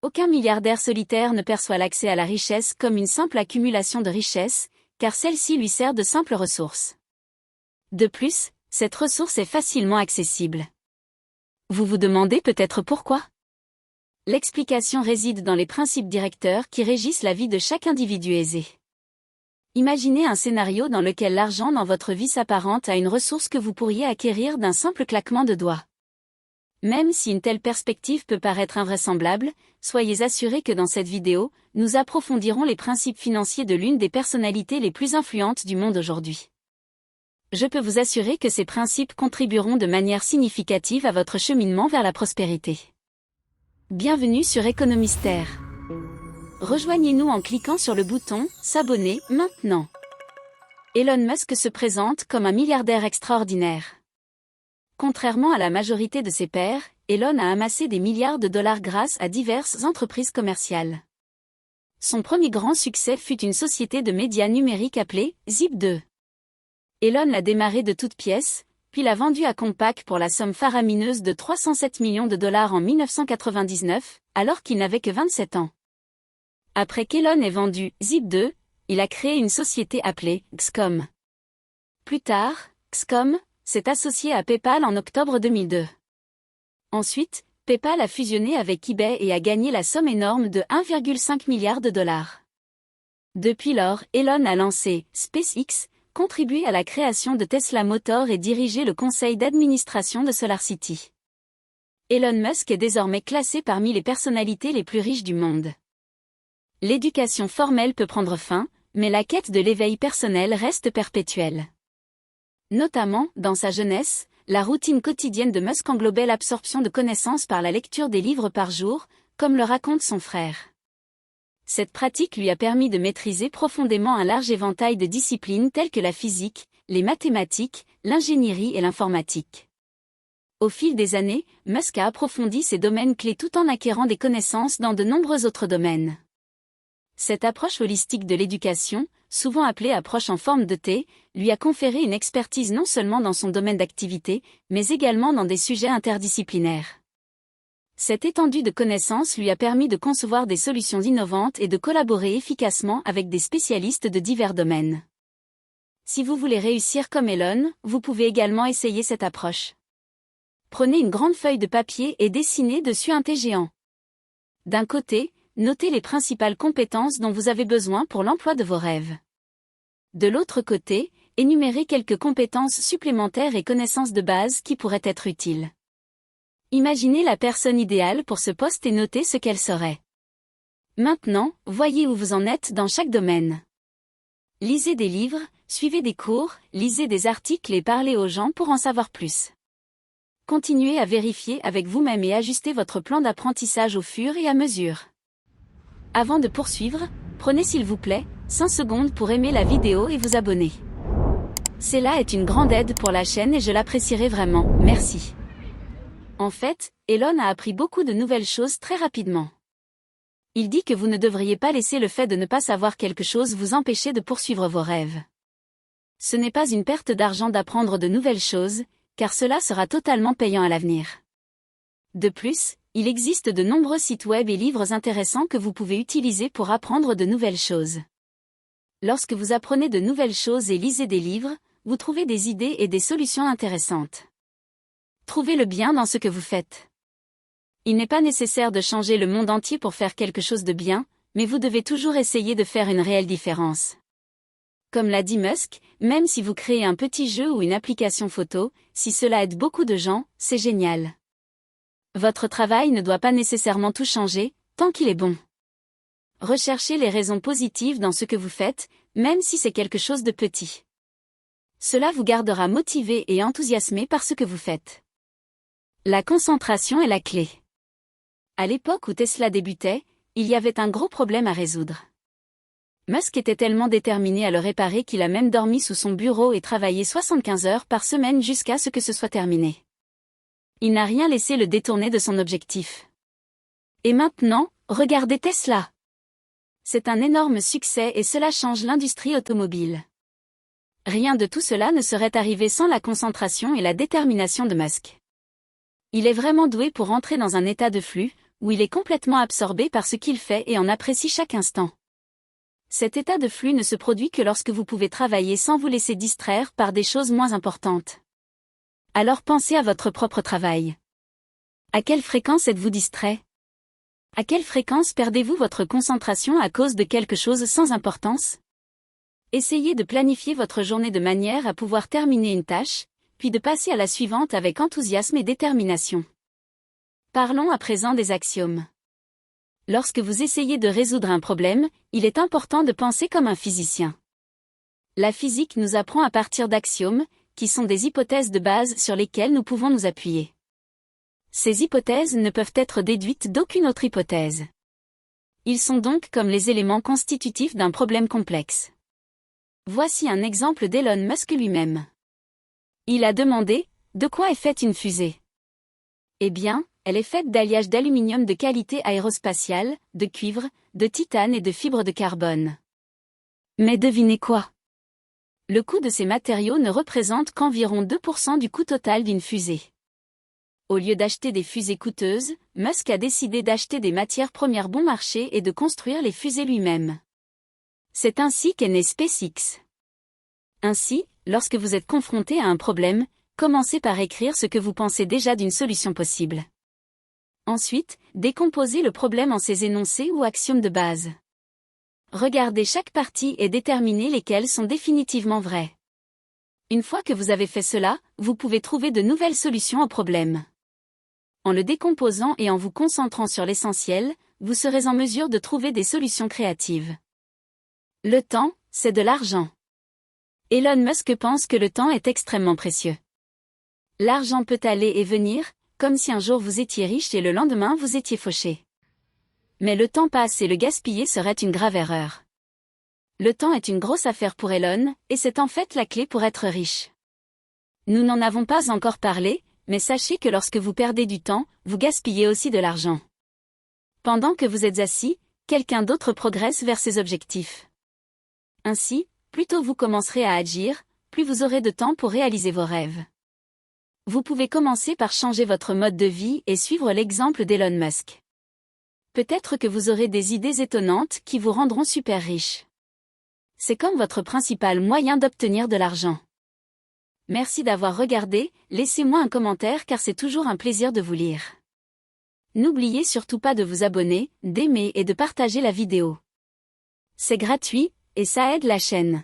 Aucun milliardaire solitaire ne perçoit l'accès à la richesse comme une simple accumulation de richesses, car celle-ci lui sert de simple ressource. De plus, cette ressource est facilement accessible. Vous vous demandez peut-être pourquoi? L'explication réside dans les principes directeurs qui régissent la vie de chaque individu aisé. Imaginez un scénario dans lequel l'argent dans votre vie s'apparente à une ressource que vous pourriez acquérir d'un simple claquement de doigts. Même si une telle perspective peut paraître invraisemblable, soyez assurés que dans cette vidéo, nous approfondirons les principes financiers de l'une des personnalités les plus influentes du monde aujourd'hui. Je peux vous assurer que ces principes contribueront de manière significative à votre cheminement vers la prospérité. Bienvenue sur Économistère. Rejoignez-nous en cliquant sur le bouton « S'abonner » maintenant. Elon Musk se présente comme un milliardaire extraordinaire. Contrairement à la majorité de ses pairs, Elon a amassé des milliards de dollars grâce à diverses entreprises commerciales. Son premier grand succès fut une société de médias numériques appelée Zip2. Elon l'a démarré de toutes pièces, puis l'a vendu à Compaq pour la somme faramineuse de 307 millions de dollars en 1999, alors qu'il n'avait que 27 ans. Après qu'Elon ait vendu Zip2, il a créé une société appelée XCOM. Plus tard, XCOM s'est associé à PayPal en octobre 2002. Ensuite, PayPal a fusionné avec eBay et a gagné la somme énorme de 1,5 milliard de dollars. Depuis lors, Elon a lancé SpaceX, contribué à la création de Tesla Motors et dirigé le conseil d'administration de SolarCity. Elon Musk est désormais classé parmi les personnalités les plus riches du monde. L'éducation formelle peut prendre fin, mais la quête de l'éveil personnel reste perpétuelle. Notamment, dans sa jeunesse, la routine quotidienne de Musk englobait l'absorption de connaissances par la lecture des livres par jour, comme le raconte son frère. Cette pratique lui a permis de maîtriser profondément un large éventail de disciplines telles que la physique, les mathématiques, l'ingénierie et l'informatique. Au fil des années, Musk a approfondi ces domaines clés tout en acquérant des connaissances dans de nombreux autres domaines. Cette approche holistique de l'éducation, souvent appelée approche en forme de T, lui a conféré une expertise non seulement dans son domaine d'activité, mais également dans des sujets interdisciplinaires. Cette étendue de connaissances lui a permis de concevoir des solutions innovantes et de collaborer efficacement avec des spécialistes de divers domaines. Si vous voulez réussir comme Elon, vous pouvez également essayer cette approche. Prenez une grande feuille de papier et dessinez dessus un T géant. D'un côté, notez les principales compétences dont vous avez besoin pour l'emploi de vos rêves. De l'autre côté, énumérez quelques compétences supplémentaires et connaissances de base qui pourraient être utiles. Imaginez la personne idéale pour ce poste et notez ce qu'elle serait. Maintenant, voyez où vous en êtes dans chaque domaine. Lisez des livres, suivez des cours, lisez des articles et parlez aux gens pour en savoir plus. Continuez à vérifier avec vous-même et ajustez votre plan d'apprentissage au fur et à mesure. Avant de poursuivre, prenez s'il vous plaît, 5 secondes pour aimer la vidéo et vous abonner. Cela est une grande aide pour la chaîne et je l'apprécierai vraiment, merci. En fait, Elon a appris beaucoup de nouvelles choses très rapidement. Il dit que vous ne devriez pas laisser le fait de ne pas savoir quelque chose vous empêcher de poursuivre vos rêves. Ce n'est pas une perte d'argent d'apprendre de nouvelles choses, car cela sera totalement payant à l'avenir. De plus, il existe de nombreux sites web et livres intéressants que vous pouvez utiliser pour apprendre de nouvelles choses. Lorsque vous apprenez de nouvelles choses et lisez des livres, vous trouvez des idées et des solutions intéressantes. Trouvez le bien dans ce que vous faites. Il n'est pas nécessaire de changer le monde entier pour faire quelque chose de bien, mais vous devez toujours essayer de faire une réelle différence. Comme l'a dit Musk, même si vous créez un petit jeu ou une application photo, si cela aide beaucoup de gens, c'est génial. Votre travail ne doit pas nécessairement tout changer, tant qu'il est bon. Recherchez les raisons positives dans ce que vous faites, même si c'est quelque chose de petit. Cela vous gardera motivé et enthousiasmé par ce que vous faites. La concentration est la clé. À l'époque où Tesla débutait, il y avait un gros problème à résoudre. Musk était tellement déterminé à le réparer qu'il a même dormi sous son bureau et travaillé 75 heures par semaine jusqu'à ce que ce soit terminé. Il n'a rien laissé le détourner de son objectif. Et maintenant, regardez Tesla. C'est un énorme succès et cela change l'industrie automobile. Rien de tout cela ne serait arrivé sans la concentration et la détermination de Musk. Il est vraiment doué pour entrer dans un état de flux, où il est complètement absorbé par ce qu'il fait et en apprécie chaque instant. Cet état de flux ne se produit que lorsque vous pouvez travailler sans vous laisser distraire par des choses moins importantes. Alors pensez à votre propre travail. À quelle fréquence êtes-vous distrait? À quelle fréquence perdez-vous votre concentration à cause de quelque chose sans importance? Essayez de planifier votre journée de manière à pouvoir terminer une tâche, puis de passer à la suivante avec enthousiasme et détermination. Parlons à présent des axiomes. Lorsque vous essayez de résoudre un problème, il est important de penser comme un physicien. La physique nous apprend à partir d'axiomes, qui sont des hypothèses de base sur lesquelles nous pouvons nous appuyer. Ces hypothèses ne peuvent être déduites d'aucune autre hypothèse. Ils sont donc comme les éléments constitutifs d'un problème complexe. Voici un exemple d'Elon Musk lui-même. Il a demandé « De quoi est faite une fusée ?» Eh bien, elle est faite d'alliage d'aluminium de qualité aérospatiale, de cuivre, de titane et de fibres de carbone. Mais devinez quoi? Le coût de ces matériaux ne représente qu'environ 2% du coût total d'une fusée. Au lieu d'acheter des fusées coûteuses, Musk a décidé d'acheter des matières premières bon marché et de construire les fusées lui-même. C'est ainsi qu'est né SpaceX. Ainsi, lorsque vous êtes confronté à un problème, commencez par écrire ce que vous pensez déjà d'une solution possible. Ensuite, décomposez le problème en ses énoncés ou axiomes de base. Regardez chaque partie et déterminez lesquelles sont définitivement vraies. Une fois que vous avez fait cela, vous pouvez trouver de nouvelles solutions au problème. En le décomposant et en vous concentrant sur l'essentiel, vous serez en mesure de trouver des solutions créatives. Le temps, c'est de l'argent. Elon Musk pense que le temps est extrêmement précieux. L'argent peut aller et venir, comme si un jour vous étiez riche et le lendemain vous étiez fauché. Mais le temps passe et le gaspiller serait une grave erreur. Le temps est une grosse affaire pour Elon, et c'est en fait la clé pour être riche. Nous n'en avons pas encore parlé, mais sachez que lorsque vous perdez du temps, vous gaspillez aussi de l'argent. Pendant que vous êtes assis, quelqu'un d'autre progresse vers ses objectifs. Ainsi, plus tôt vous commencerez à agir, plus vous aurez de temps pour réaliser vos rêves. Vous pouvez commencer par changer votre mode de vie et suivre l'exemple d'Elon Musk. Peut-être que vous aurez des idées étonnantes qui vous rendront super riche. C'est comme votre principal moyen d'obtenir de l'argent. Merci d'avoir regardé, laissez-moi un commentaire car c'est toujours un plaisir de vous lire. N'oubliez surtout pas de vous abonner, d'aimer et de partager la vidéo. C'est gratuit, et ça aide la chaîne.